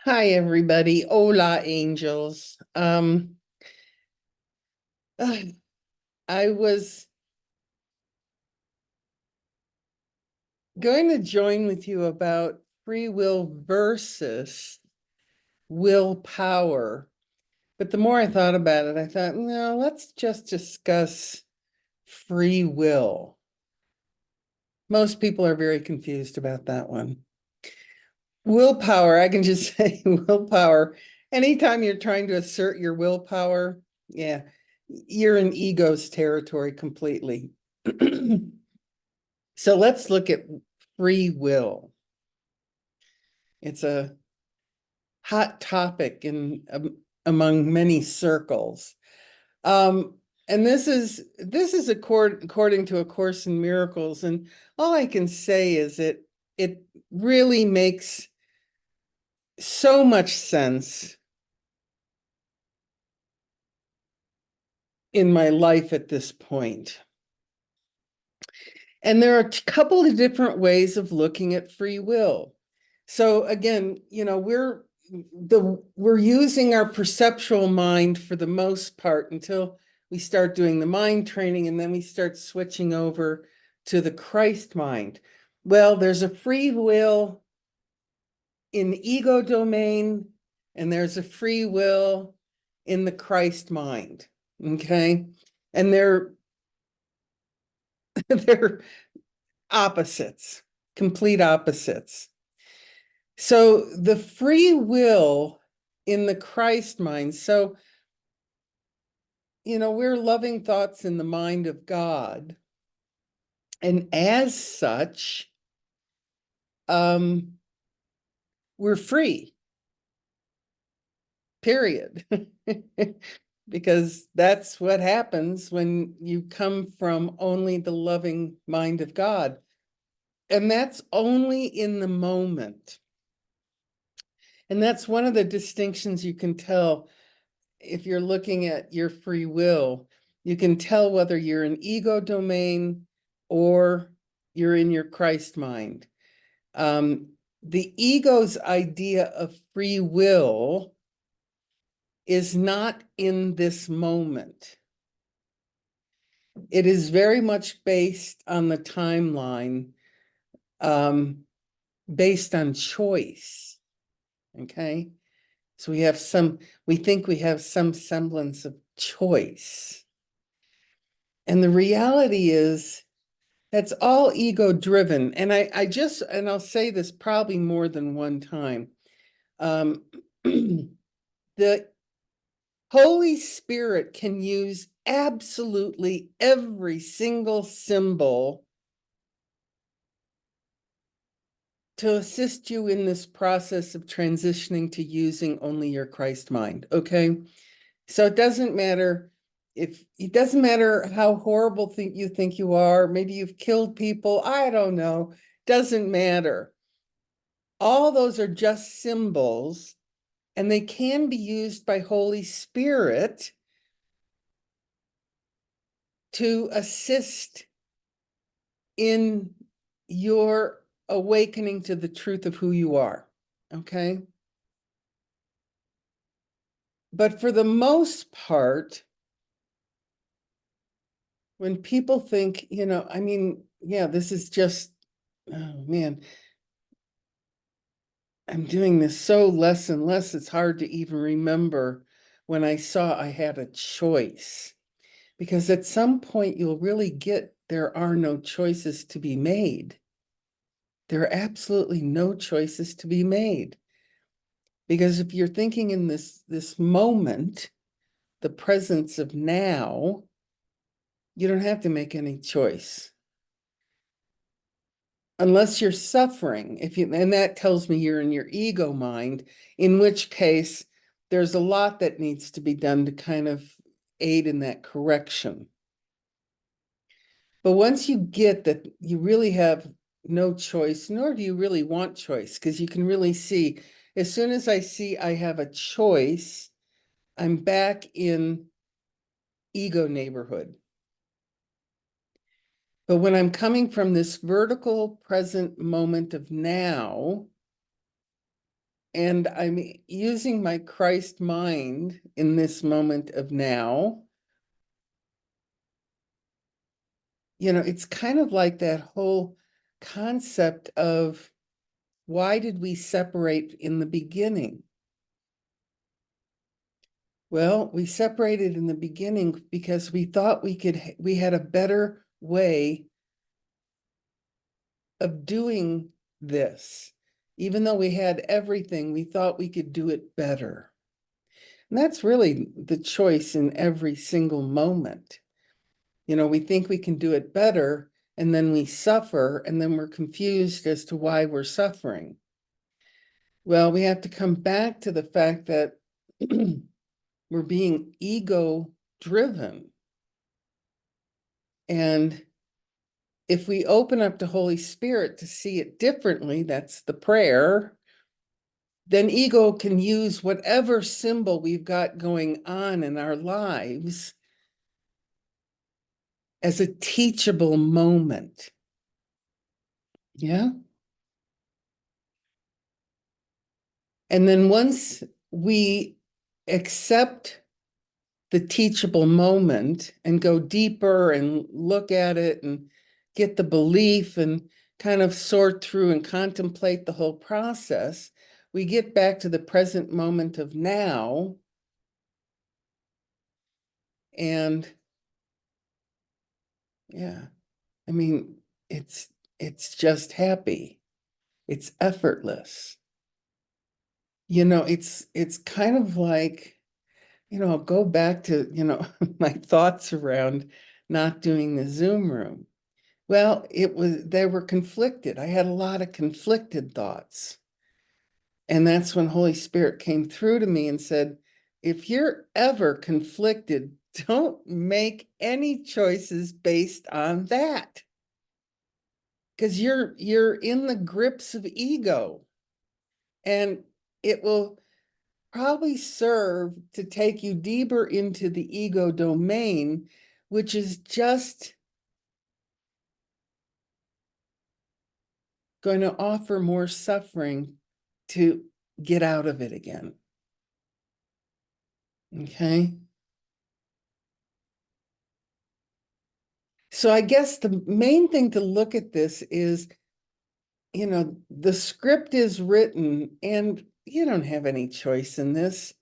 Hi, everybody. Hola, angels. I was going to join with you about free will versus willpower. But the more I thought about it, I thought, no, let's just discuss free will. Most people are very confused about that one. Willpower, I can just say willpower. Anytime you're trying to assert your willpower, yeah, you're in ego's territory completely. So let's look at free will. It's a hot topic in among many circles. Um, and this is according to A Course in Miracles, and all I can say is it really makes so much sense in my life at this point. And there are a couple of different ways of looking at free will. So again, we're using our perceptual mind for the most part until we start doing the mind training, and then we start switching over to the Christ mind. Well, there's a free will in the ego domain, and there's a free will in the Christ mind. Okay. And they're opposites, complete opposites. So the free will in the Christ mind. So, we're loving thoughts in the mind of God. And as such, um, we're free, period. Because that's what happens when you come from only the loving mind of God. And that's only in the moment. And that's one of the distinctions you can tell if you're looking at your free will. You can tell whether you're in ego domain or you're in your Christ mind. The ego's idea of free will is not in this moment. It is very much based on the timeline, based on choice. Okay. So we think we have some semblance of choice. And the reality is that's all ego driven. And and I'll say this probably more than one time. The Holy Spirit can use absolutely every single symbol to assist you in this process of transitioning to using only your Christ mind. Okay. So it doesn't matter how horrible you think you are. Maybe you've killed people. I don't know. Doesn't matter. All those are just symbols, and they can be used by Holy Spirit to assist in your awakening to the truth of who you are. Okay. But for the most part, when people think, yeah, this is just, oh man, I'm doing this so less and less, it's hard to even remember when I saw I had a choice. Because at some point you'll really get there are no choices to be made. There are absolutely no choices to be made. Because if you're thinking in this moment, the presence of now, you don't have to make any choice. Unless you're suffering, and that tells me you're in your ego mind, in which case there's a lot that needs to be done to kind of aid in that correction. But once you get that you really have no choice, nor do you really want choice, because you can really see, as soon as I see I have a choice, I'm back in ego neighborhood. But when I'm coming from this vertical present moment of now, And I'm using my Christ mind in this moment of now. You know, it's kind of like that whole concept of why did we separate in the beginning? Well, we separated in the beginning because we thought we had a better way of doing this. Even though we had everything, we thought we could do it better. And that's really the choice in every single moment. You know, we think we can do it better, and then we suffer, and then we're confused as to why we're suffering. Well, we have to come back to the fact that we're being ego driven. And if we open up to Holy Spirit to see it differently, that's the prayer, then ego can use whatever symbol we've got going on in our lives as a teachable moment. Yeah. And then once we accept the teachable moment and go deeper and look at it and get the belief and kind of sort through and contemplate the whole process, we get back to the present moment of now. And yeah, I mean, it's just happy. It's effortless. You know, it's kind of like, you know, go back to, you know, my thoughts around not doing the Zoom room. Well, they were conflicted. I had a lot of conflicted thoughts. And that's when Holy Spirit came through to me and said, if you're ever conflicted, don't make any choices based on that. Because you're in the grips of ego. And it will probably serve to take you deeper into the ego domain, which is just going to offer more suffering to get out of it again. Okay. So I guess the main thing to look at this is, you know, the script is written and you don't have any choice in this.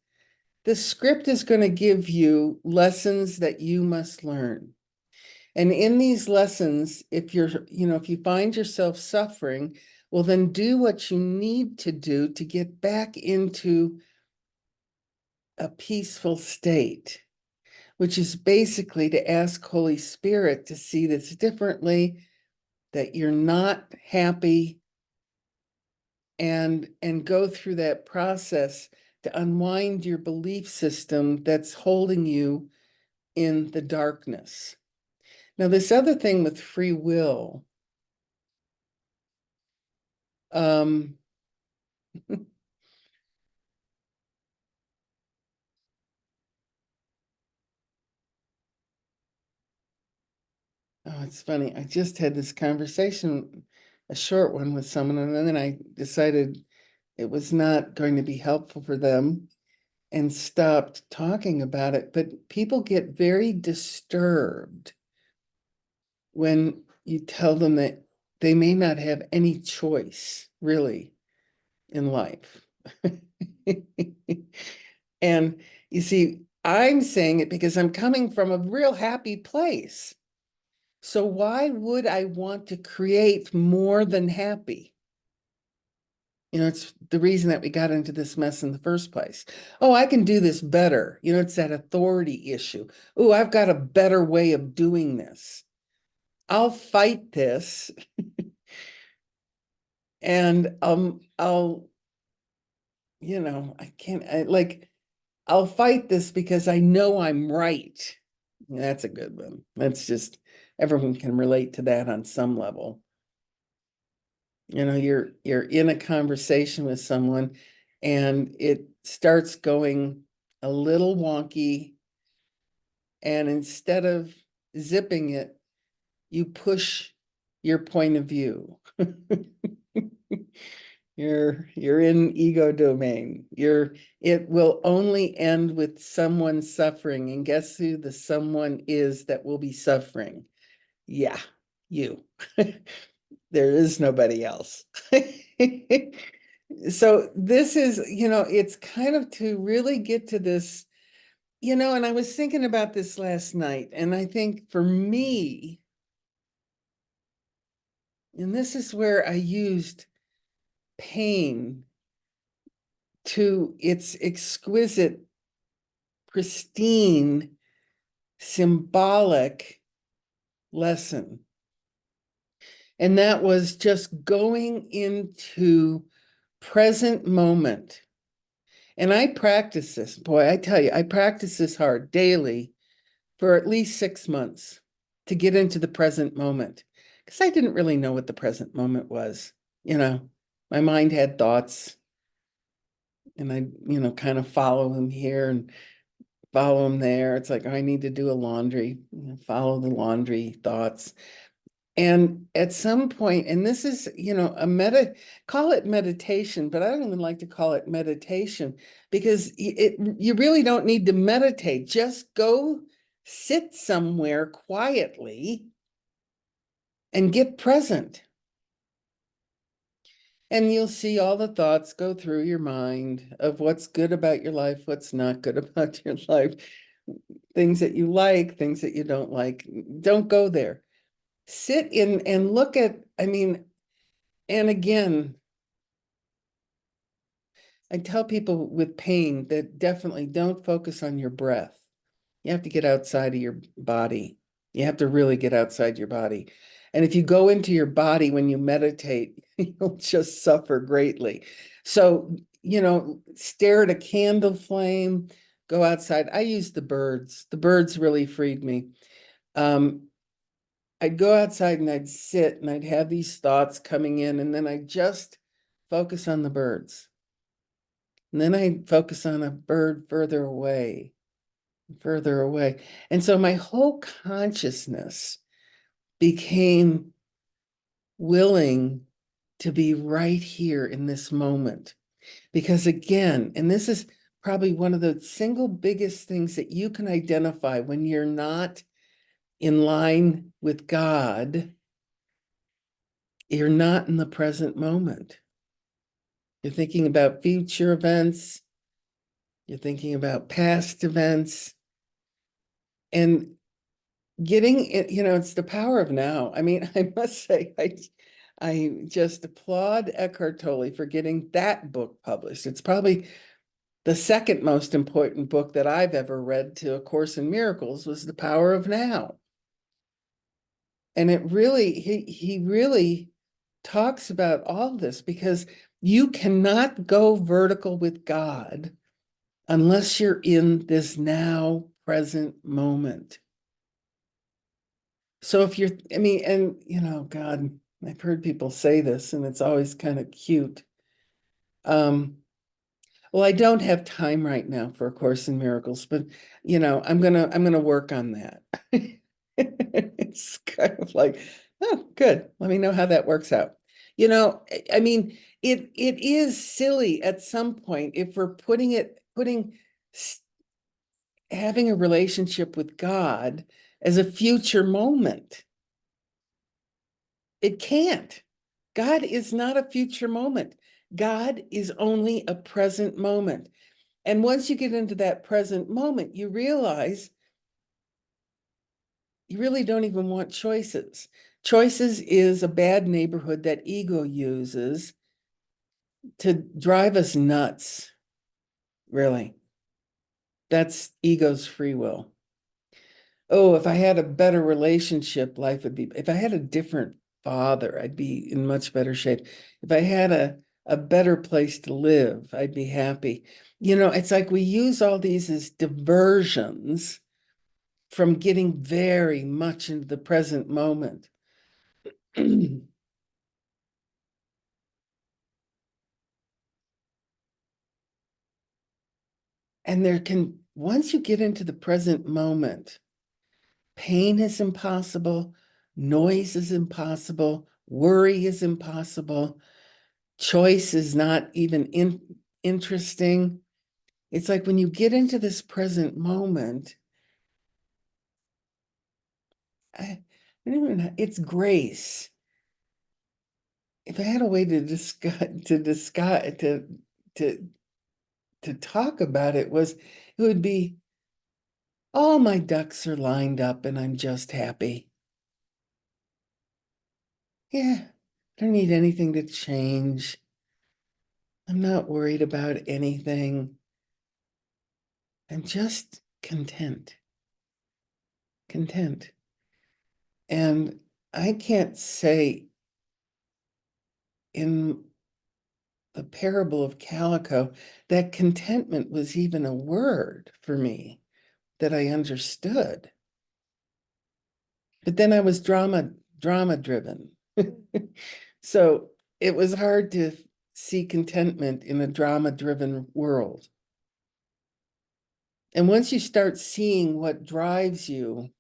The script is going to give you lessons that you must learn. And in these lessons, if if you find yourself suffering, well, then do what you need to do to get back into a peaceful state, which is basically to ask Holy Spirit to see this differently, that you're not happy, and go through that process to unwind your belief system that's holding you in the darkness. Now, this other thing with free will, um, oh, it's funny. I just had this conversation, a short one with someone, and then I decided it was not going to be helpful for them and stopped talking about it. But people get very disturbed when you tell them that they may not have any choice, really, in life. And you see, I'm saying it because I'm coming from a real happy place. So why would I want to create more than happy? You know, it's the reason that we got into this mess in the first place. Oh, I can do this better. You know, it's that authority issue. Oh, I've got a better way of doing this. I'll fight this and I'll, you know, I'll fight this because I know I'm right. That's a good one. That's just, everyone can relate to that on some level. You know, you're in a conversation with someone and it starts going a little wonky, and instead of zipping it, you push your point of view. You're in ego domain. It will only end with someone suffering. And guess who the someone is that will be suffering? Yeah, you. There is nobody else. So this is, it's kind of to really get to this, and I was thinking about this last night, and I think for me, and this is where I used pain to its exquisite, pristine, symbolic lesson. And that was just going into present moment. And I practice this, boy, I tell you, I practice this hard daily for at least 6 months to get into the present moment. Because I didn't really know what the present moment was. My mind had thoughts, and I, kind of follow them here and follow them there. It's like, I need to do a laundry, follow the laundry thoughts. And at some point, and this is, call it meditation, but I don't even like to call it meditation because you really don't need to meditate. Just go sit somewhere quietly and get present. And you'll see all the thoughts go through your mind of what's good about your life, what's not good about your life, things that you like, things that you don't like. Don't go there. Sit in and look at, and again, I tell people with pain that definitely don't focus on your breath. You have to get outside of your body. You have to really get outside your body. And if you go into your body when you meditate, you'll just suffer greatly. So, stare at a candle flame, go outside. I use the birds. The birds really freed me. I'd go outside and I'd sit and I'd have these thoughts coming in, and then I'd just focus on the birds. And then I'd focus on a bird further away, further away. And so my whole consciousness became willing to be right here in this moment. Because again, and this is probably one of the single biggest things that you can identify when you're not in line with God, you're not in the present moment. You're thinking about future events. You're thinking about past events. And getting it, it's the power of now. I mean, I must say, I just applaud Eckhart Tolle for getting that book published. It's probably the second most important book that I've ever read to A Course in Miracles was The Power of Now. And it really, he really talks about all this because you cannot go vertical with God unless you're in this now present moment. So if you're, God, I've heard people say this and it's always kind of cute. Well, I don't have time right now for A Course in Miracles, but I'm gonna work on that. It's kind of like, oh, good. Let me know how that works out. It is silly at some point if we're having a relationship with God as a future moment. It can't. God is not a future moment. God is only a present moment. And once you get into that present moment, you realize you really don't even want choices. Choices is a bad neighborhood that ego uses to drive us nuts, really. That's ego's free will. Oh, if I had a better relationship, life would be, if I had a different father, I'd be in much better shape. If I had a better place to live, I'd be happy. It's like we use all these as diversions from getting very much into the present moment. And once you get into the present moment, pain is impossible, noise is impossible, worry is impossible. choice is not even interesting. It's like when you get into this present moment, I don't even know, it's grace. If I had a way to to to talk about it, it would be all my ducks are lined up and I'm just happy. Yeah, I don't need anything to change. I'm not worried about anything. I'm just content. Content. And I can't say in the parable of Calico that contentment was even a word for me that I understood. But then I was drama driven. So it was hard to see contentment in a drama driven world. And once you start seeing what drives you,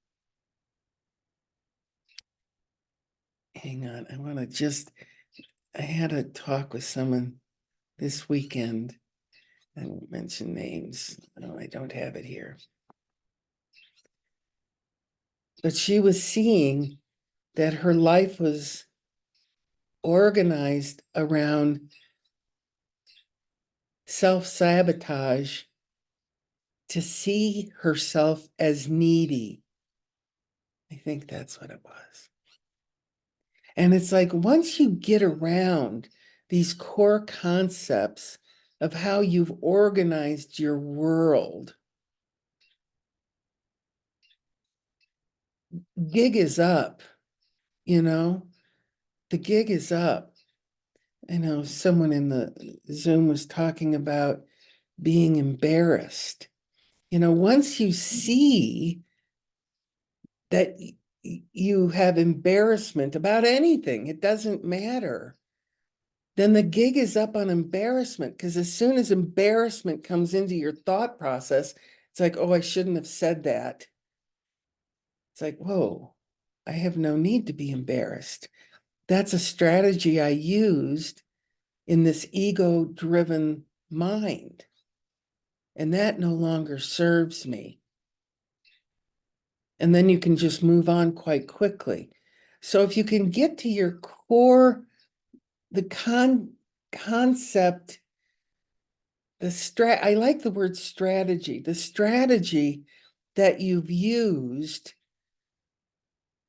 hang on, I had a talk with someone this weekend. I won't mention names. No, I don't have it here. But she was seeing that her life was organized around self-sabotage to see herself as needy. I think that's what it was. And it's like once you get around these core concepts of how you've organized your world, gig is up, you know, the gig is up. I know someone in the Zoom was talking about being embarrassed. You know, once you see that you have embarrassment about anything, it doesn't matter, then the gig is up on embarrassment. Because as soon as embarrassment comes into your thought process, it's like, oh, I shouldn't have said that. It's like, whoa, I have no need to be embarrassed. That's a strategy I used in this ego-driven mind. And that no longer serves me. And then you can just move on quite quickly. So if you can get to your core, the concept, I like the word strategy, the strategy that you've used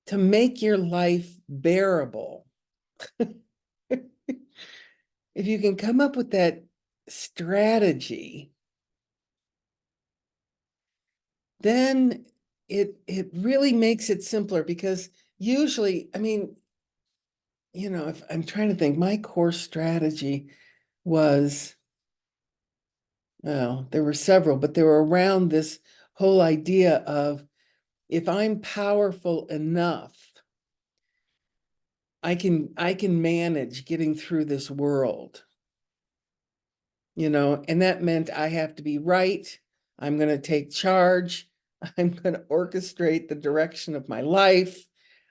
to make your life bearable. If you can come up with that strategy, then it really makes it simpler, because usually, I mean, you know, if I'm trying to think, my core strategy was, well, there were several, but they were around this whole idea of, if I'm powerful enough, I can manage getting through this world, you know, and that meant I have to be right. I'm going to take charge. I'm going to orchestrate the direction of my life.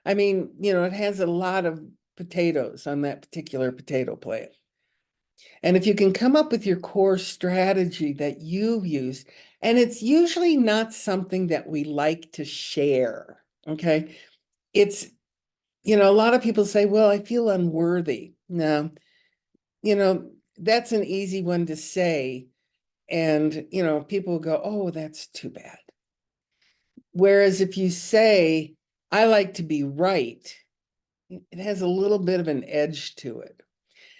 I mean, you know, it has a lot of potatoes on that particular potato plant. And if you can come up with your core strategy that you've used, and it's usually not something that we like to share, okay? It's, you know, a lot of people say, well, I feel unworthy. No, you know, that's an easy one to say. And, you know, people go, oh, that's too bad. Whereas if you say, I like to be right, it has a little bit of an edge to it.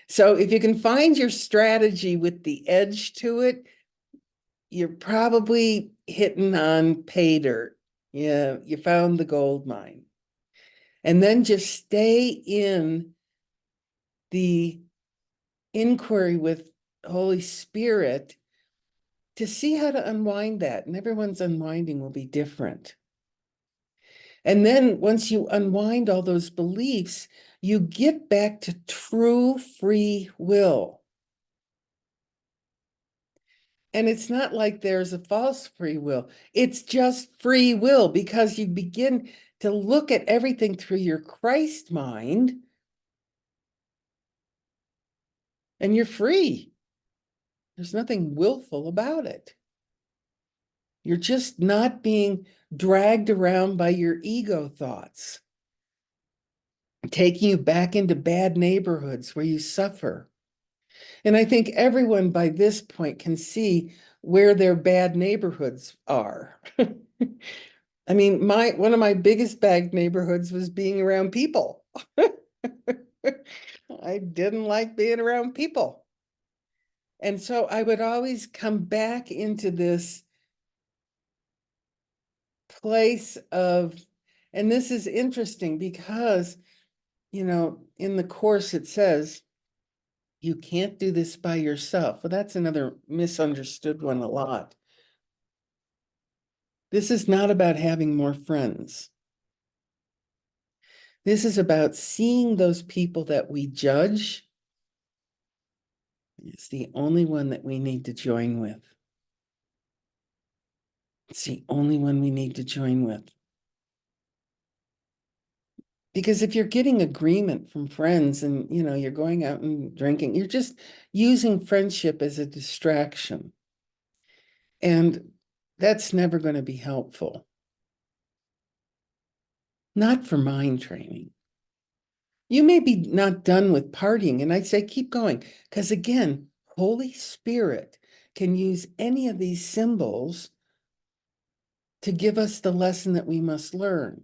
So if you can find your strategy with the edge to it, you're probably hitting on pay dirt. Yeah, you found the gold mine. And then just stay in the inquiry with Holy Spirit to see how to unwind that. And everyone's unwinding will be different. And then once you unwind all those beliefs, you get back to true free will. And it's not like there's a false free will. It's just free will, because you begin to look at everything through your Christ mind. and you're free. There's nothing willful about it. You're just not being dragged around by your ego thoughts, taking you back into bad neighborhoods where you suffer. And I think everyone by this point can see where their bad neighborhoods are. I mean, one of my biggest bad neighborhoods was being around people. I didn't like being around people. And so I would always come back into this place of, and this is interesting because, you know, in the Course it says, you can't do this by yourself. Well, that's another misunderstood one a lot. This is not about having more friends. This is about seeing those people that we judge. It's the only one that we need to join with. It's the only one we need to join with. Because if you're getting agreement from friends and, you know, you're going out and drinking, you're just using friendship as a distraction. And that's never going to be helpful. Not for mind training. You may be not done with partying, and I'd say keep going. Because again, Holy Spirit can use any of these symbols to give us the lesson that we must learn.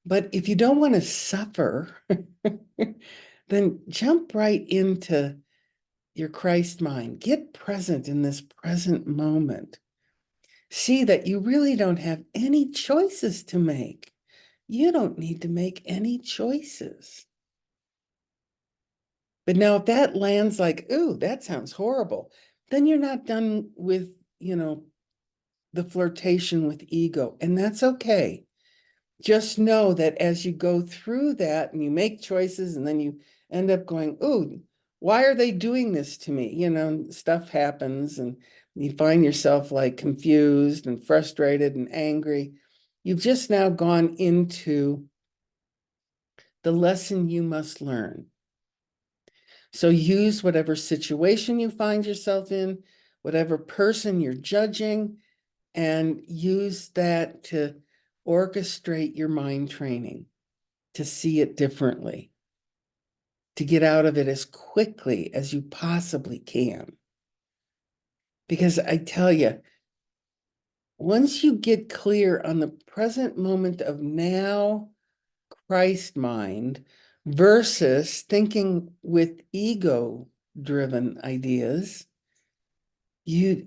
But if you don't want to suffer, then jump right into your Christ mind. Get present in this present moment. See that you really don't have any choices to make. You don't need to make any choices. But now if that lands like, ooh, that sounds horrible, then you're not done with, you know, the flirtation with ego. And that's okay. Just know that as you go through that and you make choices and then you end up going, ooh, why are they doing this to me? You know, stuff happens and you find yourself like confused and frustrated and angry. You've just now gone into the lesson you must learn. So use whatever situation you find yourself in, whatever person you're judging, and use that to orchestrate your mind training, to see it differently, to get out of it as quickly as you possibly can. Because I tell you, once you get clear on the present moment of now Christ mind versus thinking with ego driven ideas, you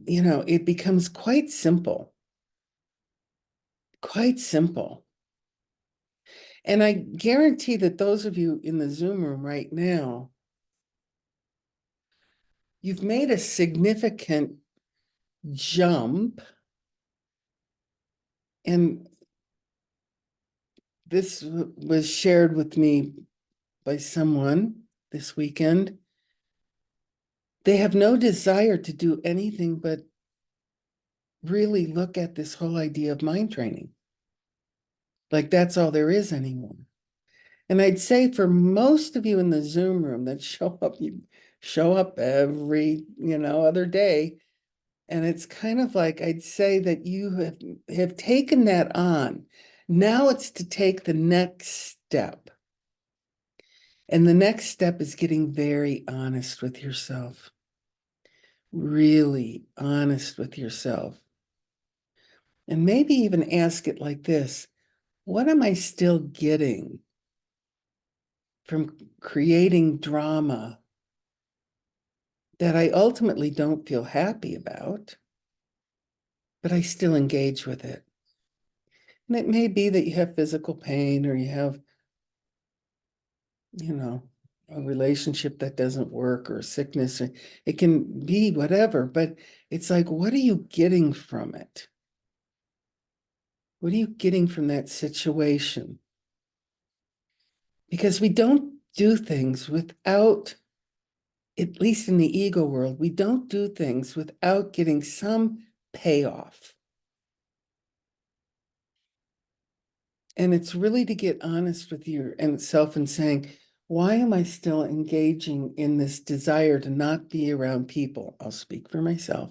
know, it becomes quite simple. Quite simple. And I guarantee that those of you in the Zoom room right now, you've made a significant jump. And this was shared with me by someone this weekend. They have no desire to do anything but really look at this whole idea of mind training. Like that's all there is anymore. And I'd say for most of you in the Zoom room that you show up every, you know, other day. And it's kind of like, I'd say that you have taken that on. Now it's to take the next step. And the next step is getting very honest with yourself. Really honest with yourself. And maybe even ask it like this: what am I still getting from creating drama that I ultimately don't feel happy about, but I still engage with it? And it may be that you have physical pain or you have, you know, a relationship that doesn't work or sickness. It can be whatever, but it's like, what are you getting from it? What are you getting from that situation? Because we don't do things without, at least in the ego world, we don't do things without getting some payoff. And it's really to get honest with yourself and saying, why am I still engaging in this desire to not be around people? I'll speak for myself.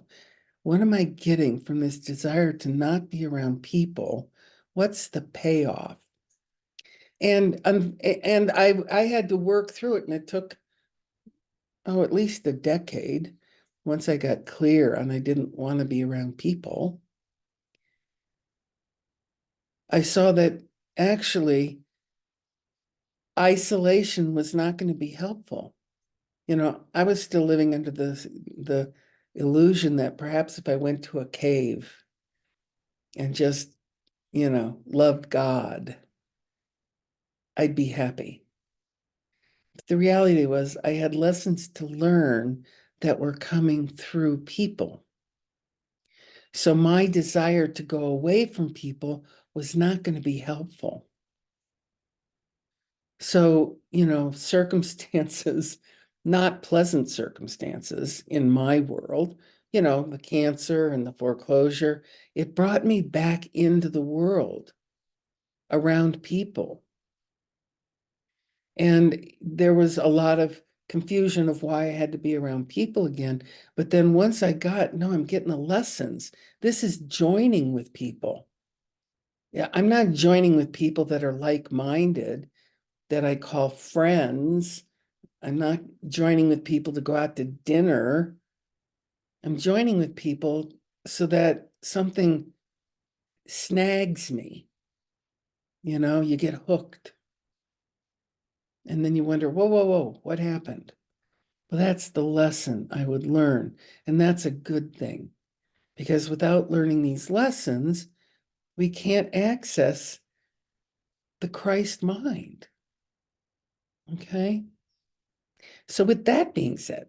What am I getting from this desire to not be around people? What's the payoff? And I had to work through it, and it took at least a decade. Once I got clear and I didn't want to be around people, I saw that actually isolation was not going to be helpful. I was still living under the illusion that perhaps if I went to a cave and just, loved God, I'd be happy. But the reality was I had lessons to learn that were coming through people. So my desire to go away from people was not going to be helpful. So, circumstances, not pleasant circumstances in my world, the cancer and the foreclosure, it brought me back into the world around people. And there was a lot of confusion of why I had to be around people again. But then once I'm getting the lessons. This is joining with people. Yeah, I'm not joining with people that are like-minded, that I call friends. I'm not joining with people to go out to dinner. I'm joining with people so that something snags me. You get hooked. And then you wonder, whoa, whoa, whoa, what happened? Well, that's the lesson I would learn. And that's a good thing, because without learning these lessons, we can't access the Christ mind. Okay? So, with that being said,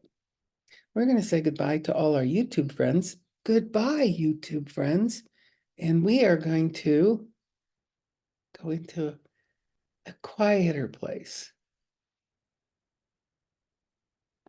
we're going to say goodbye to all our YouTube friends. Goodbye, YouTube friends. And we are going to go into a quieter place.